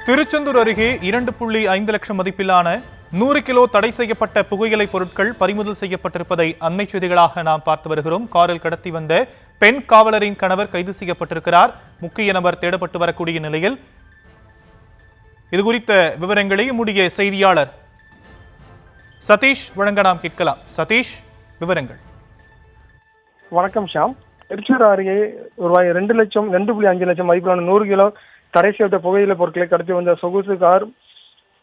திருச்செந்தூர் அருகே 2.5 லட்சம் மதிப்பிலான 100 கிலோ தடை செய்யப்பட்ட புகையிலை பொருட்கள் பறிமுதல் செய்யப்பட்டிருப்பதை அண்மை செய்திகளாக நாம் பார்த்து வருகிறோம். காரில் கடத்தி வந்த பெண் காவலரின் கணவர் கைது செய்யப்பட்டிருக்கிறார். முக்கிய நபர் தேடப்பட்டு வரக்கூடிய நிலையில் இதுகுறித்த விவரங்களை நம்முடைய செய்தியாளர் சதீஷ் வழங்க நாம் கேட்கலாம். சதீஷ், விவரங்கள். வணக்கம் ஷாம். திருச்சூர் அருகே ரூபாய் 2.5 லட்சம் மதிப்பிலான 100 கிலோ தடை செய்யப்பட்ட புகையிலை பொருட்களை கடத்தி வந்த சொகுசு கார்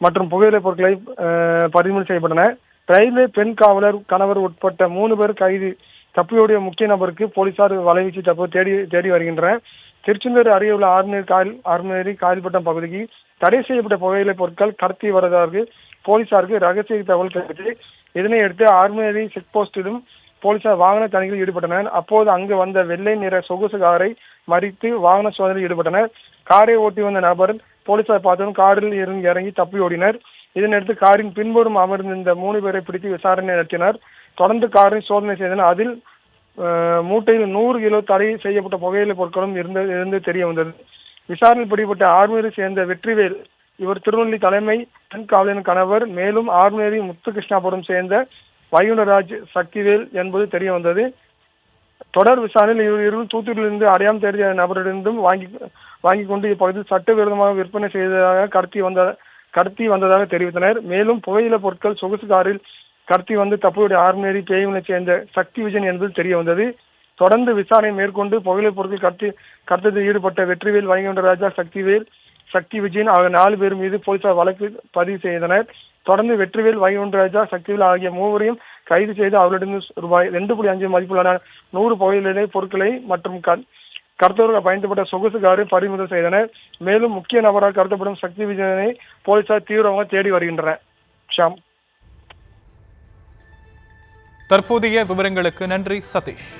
மற்றும் புகையிலை பொருட்களை பறிமுதல் செய்யப்பட்டன. ரயில்வே பெண் காவலர் கணவர் உட்பட்ட 3 பேர் கைது. தப்பியோடைய முக்கிய நபருக்கு போலீசார் வலைவீச்சு தேடி வருகின்றனர். திருச்செந்தூர் அருகே உள்ள ஆர்மேரி காயல்பட்டம் பகுதிக்கு தடை செய்யப்பட்ட புகையிலை பொருட்கள் கடத்தி வருவதாக போலீசாருக்கு ரகசிய தகவல் கிடைத்தது. இதனையடுத்து ஆர்மேரி செக் போஸ்டிலும் போலீசார் வாகன தணிக்கையில் ஈடுபட்டனர். அப்போது அங்கு வந்த வெள்ளை நிற சொகுசு காரை மறித்து வாகன சோதனையில் ஈடுபட்டனர். காரை ஓட்டி வந்த நபர் போலீசார் பார்த்ததும் காரில் இறங்கி தப்பி ஓடினர். இதனையடுத்து காரின் பின்புறம் அமர்ந்திருந்த 3 பேரை பிடித்து விசாரணை நடத்தினர். தொடர்ந்து காரின் சோதனை செய்தனர். அதில் மூட்டையில் 100 கிலோ தடை செய்யப்பட்ட புகையிலை பொருட்களும் இருந்து தெரிய வந்தது. விசாரணையில் பிடிபட்ட ஆர்மேரி சேர்ந்த வெற்றிவேல், இவர் திருநெல்வேலி தலைமை பெண் காவலரின் கணவர். மேலும் ஆர்மேரி முத்துகிருஷ்ணாபுரம் சேர்ந்த வைகுண்டராஜ் சக்திவேல் என்பது தெரிய வந்தது. தொடர் விசாரணையில் இருவரும் தூத்துக்குடியிலிருந்து அடையாளம் தெரிந்த நபரிடமும் வாங்கி கொண்டு இப்பகுதியில் சட்டவிரோதமாக விற்பனை செய்ததாக கடத்தி வந்ததாக தெரிவித்தனர். மேலும் புகையிலை பொருட்கள் சொகுசு காரில் கடத்தி வந்து தப்பியுடைய ஆர்மேரி பேயுனை சேர்ந்த சக்தி விஜயன் என்பது தெரிய வந்தது. தொடர்ந்து விசாரணை மேற்கொண்டு புகையிலை பொருட்கள் கடத்தத்தில் ஈடுபட்ட வெற்றிவேல், வைகுண்டராஜா, சக்தி விஜயன் ஆகிய 4 பேர் மீது போலீசார் வழக்கு பதிவு செய்தனர். தொடர்ந்து வெற்றிவேல், வைகுண்டராஜா, சக்திவேல் ஆகிய 3வரையும் கைது செய்து அவர்களிடம் ரூபாய் 2.5 மதிப்பிலான 100 புகையிலை பொருட்களை மற்றும் கடத்தவர்கள் பயன்படுத்த சொகுசு காரை பறிமுதல் செய்தனர். மேலும் முக்கிய நபராக கருதப்படும் சக்தி விஜயனை போலீசார் தீவிரமாக தேடி வருகின்றனர். ஷாம், தற்போதைய விவரங்களுக்கு நன்றி சதீஷ்.